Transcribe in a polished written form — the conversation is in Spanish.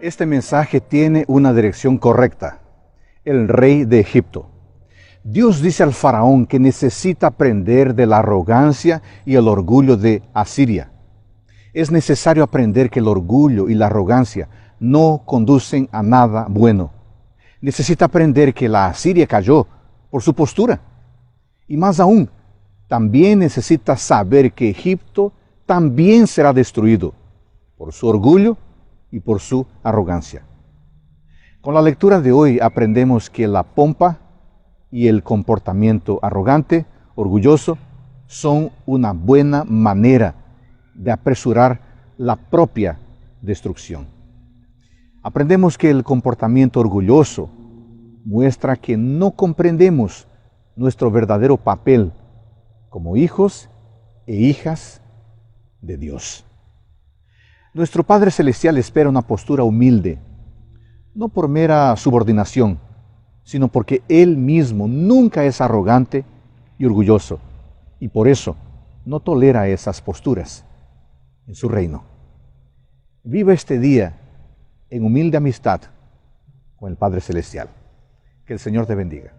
Este mensaje tiene una dirección correcta. El rey de Egipto. Dios dice al faraón que necesita aprender de la arrogancia y el orgullo de Asiria. Es necesario aprender que el orgullo y la arrogancia no conducen a nada bueno. Necesita aprender que la Asiria cayó por su postura. Y más aún, también necesita saber que Egipto también será destruido por su orgullo y por su arrogancia. Con la lectura de hoy aprendemos que la pompa y el comportamiento arrogante, orgulloso, son una buena manera de apresurar la propia destrucción. Aprendemos que el comportamiento orgulloso muestra que no comprendemos nuestro verdadero papel como hijos e hijas de Dios. Nuestro Padre Celestial espera una postura humilde, no por mera subordinación, sino porque Él mismo nunca es arrogante y orgulloso, y por eso no tolera esas posturas en su reino. Viva este día en humilde amistad con el Padre Celestial. Que el Señor te bendiga.